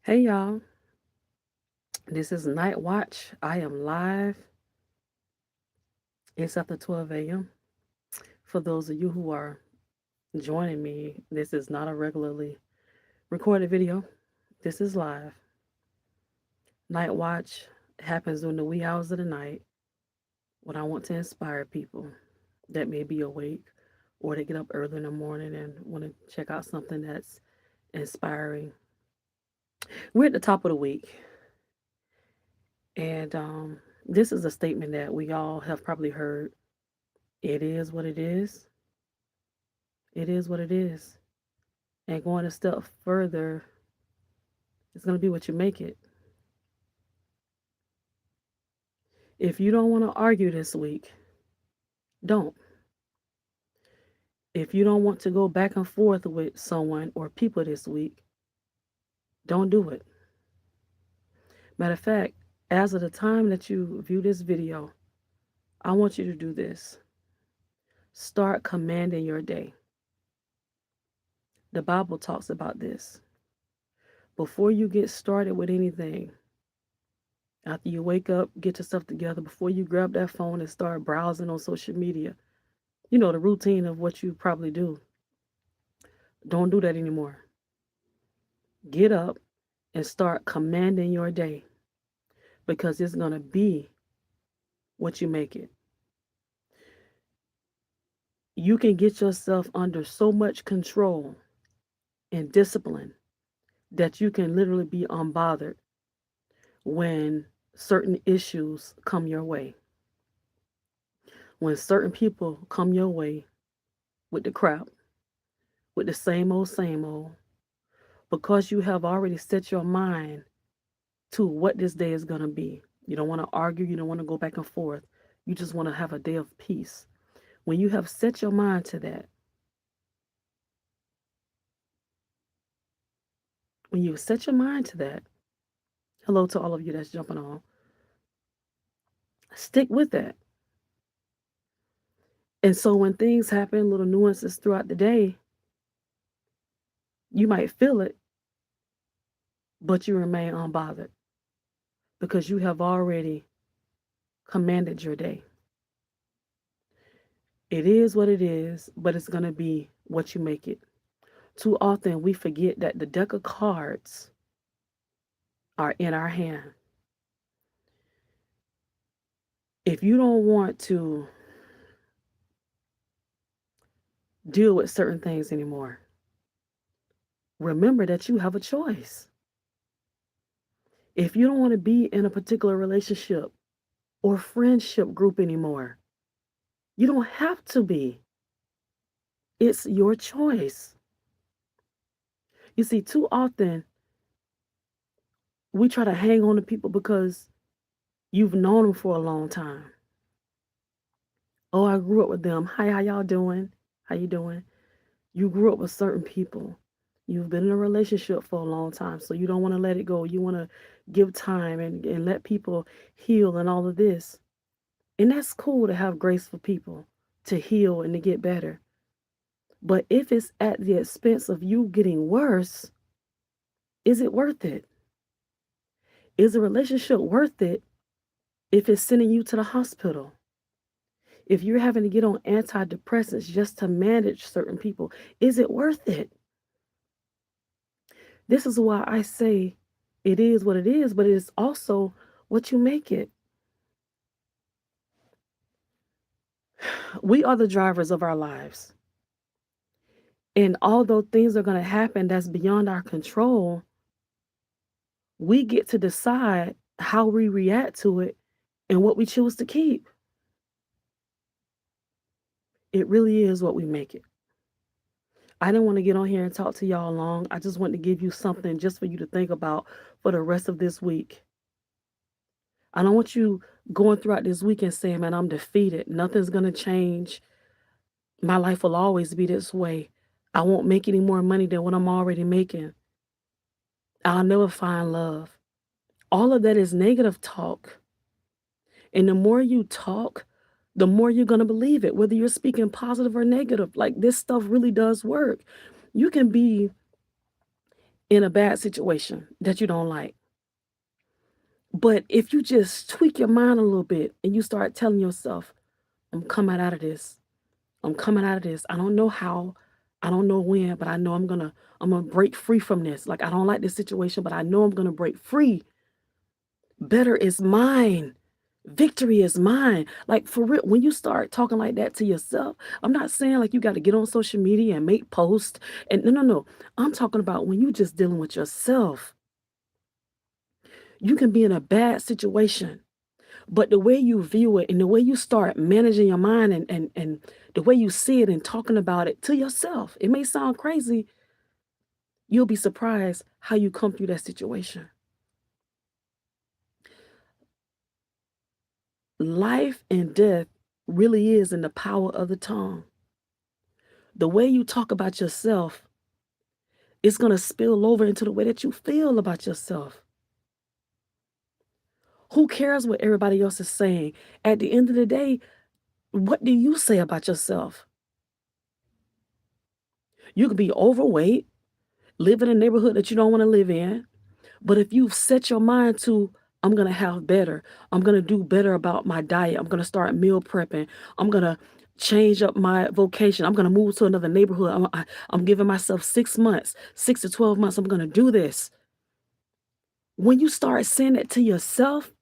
Hey y'all, this is Night Watch. I am live. It's after 12 a.m. For those of you who are joining me, this is not a regularly recorded video. This is live. Night Watch happens during the wee hours of the night when I want to inspire people that may be awake or they get up early in the morning and want to check out something that's inspiring. We're at the top of the week, and this is a statement that we all have probably heard. It is what it is. It is what it is. And going a step further, it's going to be what you make it. If you don't want to argue this week, don't. If you don't want to go back and forth with someone or people this week, don't do it. Matter of fact, as of the time that you view this video, I want you to do this. Start commanding your day. The Bible talks about this. Before you get started with anything, after you wake up, get yourself together, before you grab that phone and start browsing on social media, you know, the routine of what you probably do. Don't do that anymore. Get up and start commanding your day because it's going to be what you make it. You can get yourself under so much control and discipline that you can literally be unbothered when certain issues come your way. When certain people come your way with the crap, with the same old, because you have already set your mind to what this day is going to be. You don't want to argue, you don't want to go back and forth. You just want to have a day of peace. When you have set your mind to that, when you set your mind to that, hello to all of you that's jumping on, stick with that. And so when things happen, little nuances throughout the day, you might feel it, but you remain unbothered because you have already commanded your day. It is what it is, but it's going to be what you make it. Too often we forget that the deck of cards are in our hand. If you don't want to deal with certain things anymore, remember that you have a choice. If you don't want to be in a particular relationship or friendship group anymore, you don't have to be. It's your choice. You see, too often we try to hang on to people because you've known them for a long time. Oh, I grew up with them. Hi, how y'all doing? How you doing? You grew up with certain people. You've been in a relationship for a long time, so you don't want to let it go. You want to give time and let people heal and all of this. And that's cool to have grace for people to heal and to get better. But if it's at the expense of you getting worse, is it worth it? Is a relationship worth it if it's sending you to the hospital? If you're having to get on antidepressants just to manage certain people, is it worth it? This is why I say it is what it is, but it is also what you make it. We are the drivers of our lives. And although things are going to happen that's beyond our control, we get to decide how we react to it and what we choose to keep. It really is what we make it. I didn't want to get on here and talk to y'all long. I just wanted to give you something just for you to think about for the rest of this week. I don't want you going throughout this weekend saying, man, I'm defeated. Nothing's going to change. My life will always be this way. I won't make any more money than what I'm already making. I'll never find love. All of that is negative talk. And the more you talk, the more you're going to believe it, whether you're speaking positive or negative. Like this stuff really does work. You can be in a bad situation that you don't like. But if you just tweak your mind a little bit and you start telling yourself, I'm coming out of this. I'm coming out of this. I don't know how, I don't know when, but I know I'm gonna break free from this. Like I don't like this situation, but I know I'm gonna break free. Better is mine. Victory is mine. Like for real, when you start talking like that to yourself, I'm not saying like you got to get on social media and make posts. And no, no, no. I'm talking about when you just dealing with yourself. You can be in a bad situation, but the way you view it and the way you start managing your mind and the way you see it and talking about it to yourself, it may sound crazy. You'll be surprised how you come through that situation. Life and death really is in the power of the tongue. The way you talk about yourself is going to spill over into the way that you feel about yourself. Who cares what everybody else is saying? At the end of the day, what do you say about yourself? You could be overweight, live in a neighborhood that you don't want to live in, but if you've set your mind to, I'm going to have better, I'm going to do better about my diet, I'm going to start meal prepping, I'm going to change up my vocation, I'm going to move to another neighborhood, I'm giving myself 6 months, 6 to 12 months, I'm going to do this. When you start saying it to yourself,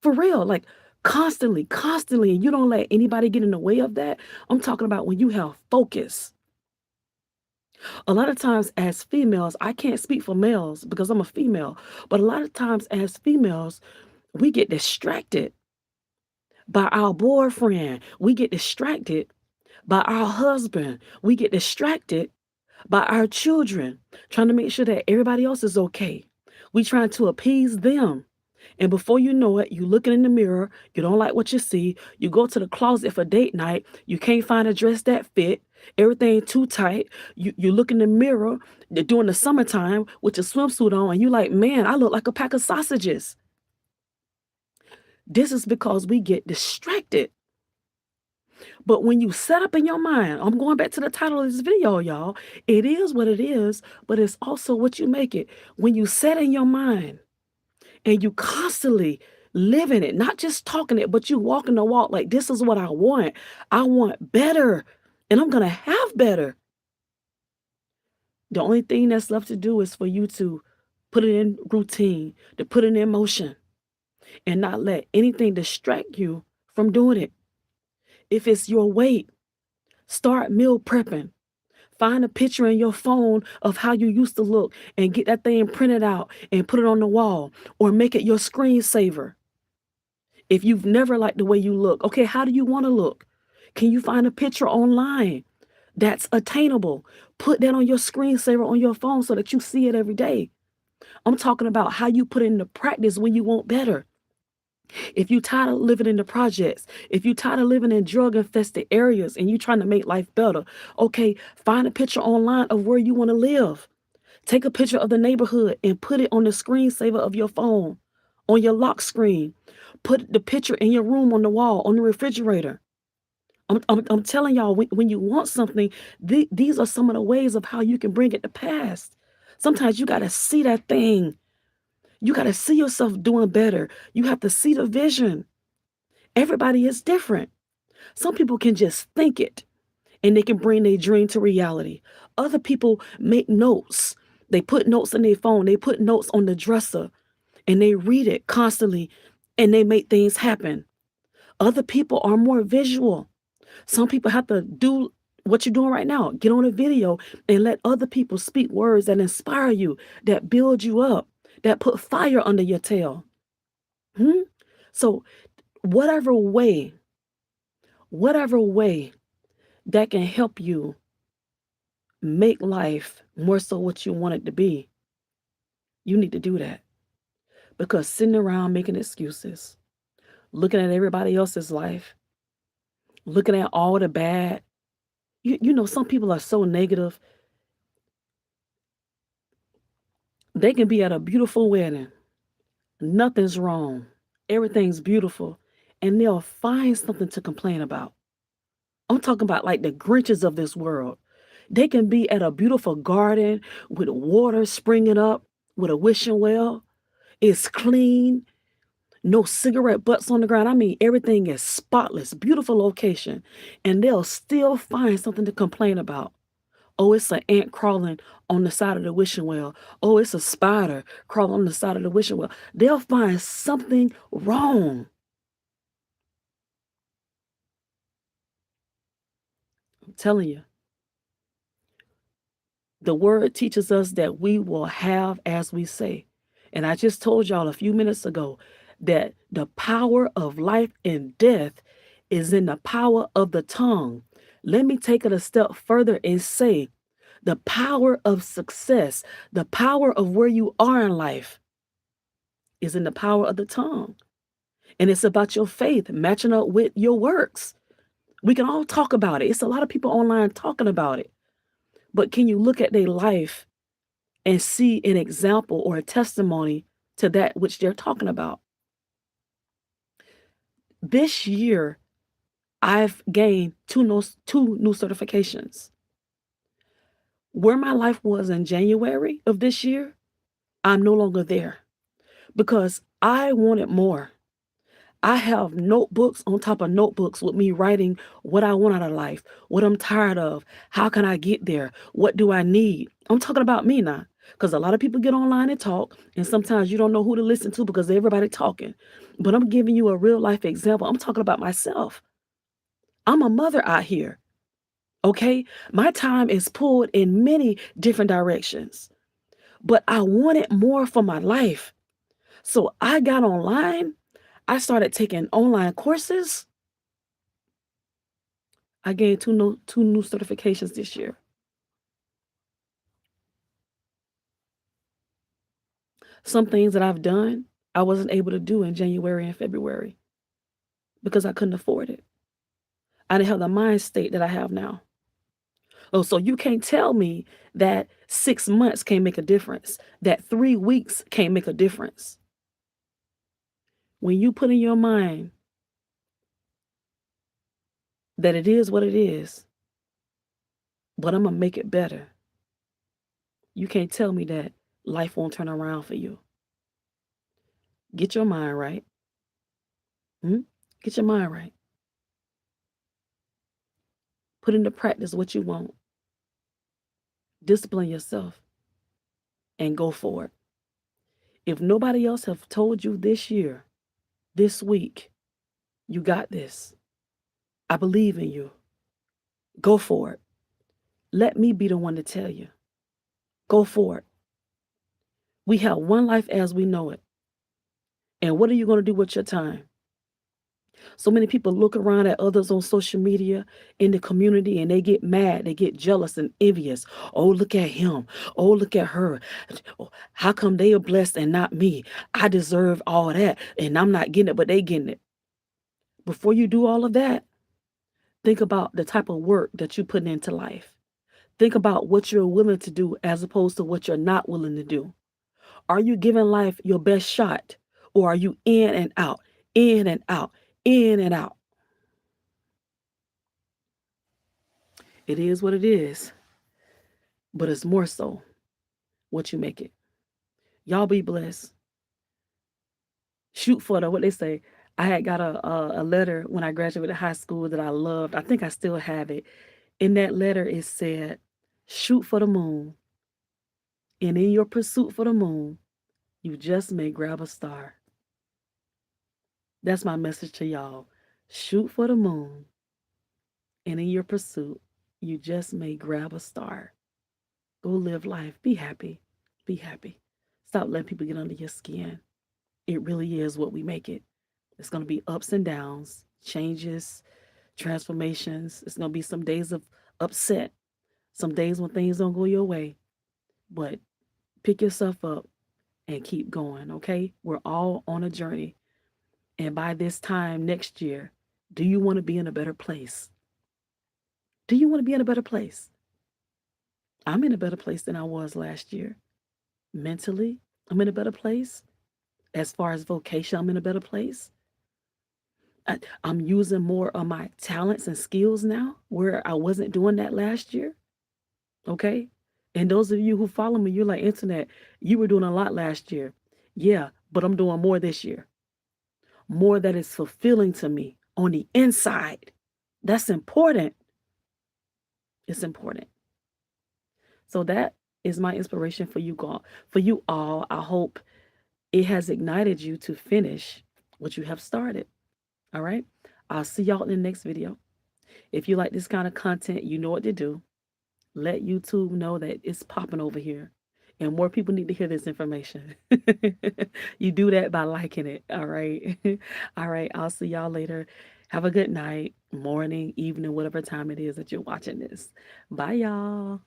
for real, like constantly, constantly, and you don't let anybody get in the way of that. I'm talking about when you have focus. A lot of times, as females, I can't speak for males because I'm a female, but a lot of times, as females, we get distracted by our boyfriend, we get distracted by our husband, we get distracted by our children, trying to make sure that everybody else is okay. We trying to appease them. And before you know it, you looking in the mirror, you don't like what you see, you go to the closet for date night, you can't find a dress that fit, everything too tight, you look in the mirror during the summertime with your swimsuit on, and you like, man, I look like a pack of sausages. This is because we get distracted. But when you set up in your mind, I'm going back to the title of this video, y'all. It is what it is, but it's also what you make it. When you set in your mind and you constantly living it, not just talking it, but you walking the walk like this is what I want. I want better, and I'm gonna have better. The only thing that's left to do is for you to put it in routine, to put it in motion, and not let anything distract you from doing it. If it's your weight, start meal prepping. Find a picture in your phone of how you used to look and get that thing printed out and put it on the wall or make it your screensaver. If you've never liked the way you look, okay, how do you want to look? Can you find a picture online that's attainable? Put that on your screensaver on your phone so that you see it every day. I'm talking about how you put it into practice when you want better. If you're tired of living in the projects, if you're tired of living in drug infested areas and you're trying to make life better, okay, find a picture online of where you want to live. Take a picture of the neighborhood and put it on the screensaver of your phone, on your lock screen. Put the picture in your room on the wall, on the refrigerator. I'm telling y'all, when you want something, these are some of the ways of how you can bring it to pass. Sometimes you got to see that thing. You got to see yourself doing better. You have to see the vision. Everybody is different. Some people can just think it and they can bring their dream to reality. Other people make notes. They put notes in their phone. They put notes on the dresser and they read it constantly and they make things happen. Other people are more visual. Some people have to do what you're doing right now. Get on a video and let other people speak words that inspire you, that build you up, that put fire under your tail. Hmm? So whatever way, whatever way that can help you make life more so what you want it to be, you need to do that. Because sitting around making excuses, looking at everybody else's life, looking at all the bad, you know, some people are so negative. They can be at a beautiful wedding, nothing's wrong, everything's beautiful, and they'll find something to complain about. I'm talking about like the Grinches of this world. They can be at a beautiful garden with water springing up with a wishing well. It's clean, no cigarette butts on the ground. I mean, everything is spotless, beautiful location, and they'll still find something to complain about. Oh, it's an ant crawling on the side of the wishing well. Oh, it's a spider crawling on the side of the wishing well. They'll find something wrong. I'm telling you. The word teaches us that we will have as we say. And I just told y'all a few minutes ago that the power of life and death is in the power of the tongue. Let me take it a step further and say the power of success, the power of where you are in life is in the power of the tongue. And it's about your faith matching up with your works. We can all talk about it. It's a lot of people online talking about it. But can you look at their life and see an example or a testimony to that which they're talking about? This year, I've gained two new certifications. Where my life was in January of this year, I'm no longer there because I wanted more. I have notebooks on top of notebooks with me writing what I want out of life, what I'm tired of, how can I get there, what do I need. I'm talking about me now because a lot of people get online and talk, and sometimes you don't know who to listen to because everybody talking. But I'm giving you a real life example. I'm talking about myself. I'm a mother out here, okay? My time is pulled in many different directions, but I wanted more for my life. So I got online. I started taking online courses. I gained two new certifications this year. Some things that I've done, I wasn't able to do in January and February because I couldn't afford it. I didn't have the mind state that I have now. Oh, so you can't tell me that 6 months can't make a difference, that 3 weeks can't make a difference. When you put in your mind that it is what it is, but I'm gonna make it better, you can't tell me that life won't turn around for you. Get your mind right. Mhm. Get your mind right. Put into practice what you want. Discipline yourself and go for it. If nobody else have told you this year, this week, you got this. I believe in you. Go for it. Let me be the one to tell you. Go for it. We have one life as we know it. And what are you going to do with your time? So many people look around at others on social media in the community and they get mad, they get jealous and envious. Oh, look at him. Oh, look at her. Oh, how come they are blessed and not me? I deserve all that and I'm not getting it, but they getting it. Before you do all of that, think about the type of work that you're putting into life. Think about what you're willing to do as opposed to what you're not willing to do. Are you giving life your best shot or are you in and out, in and out, in and out? It is what it is, but it's more so what you make it. Y'all be blessed. Shoot for the what they say. I had got a letter when I graduated high school that I loved. I think I still have it. In that letter, it said, "Shoot for the moon, and in your pursuit for the moon, you just may grab a star." That's my message to y'all. Shoot for the moon, and in your pursuit, you just may grab a star. Go live life. Be happy. Be happy. Stop letting people get under your skin. It really is what we make it. It's going to be ups and downs, changes, transformations. It's going to be some days of upset, some days when things don't go your way. But pick yourself up and keep going, okay? We're all on a journey. And by this time next year, do you want to be in a better place? Do you want to be in a better place? I'm in a better place than I was last year. Mentally, I'm in a better place. As far as vocation, I'm in a better place. I'm using more of my talents and skills now where I wasn't doing that last year. Okay? And those of you who follow me, you're like, Internet, you were doing a lot last year. Yeah, but I'm doing more this year. More that is fulfilling to me on the inside. That's important. It's important. So that is my inspiration for you all. For you all, I hope it has ignited you to finish what you have started. All right? I'll see y'all in the next video. If you like this kind of content, you know what to do. Let YouTube know that it's popping over here. And more people need to hear this information. You do that by liking it. All right. All right. I'll see y'all later. Have a good night, morning, evening, whatever time it is that you're watching this. Bye, y'all.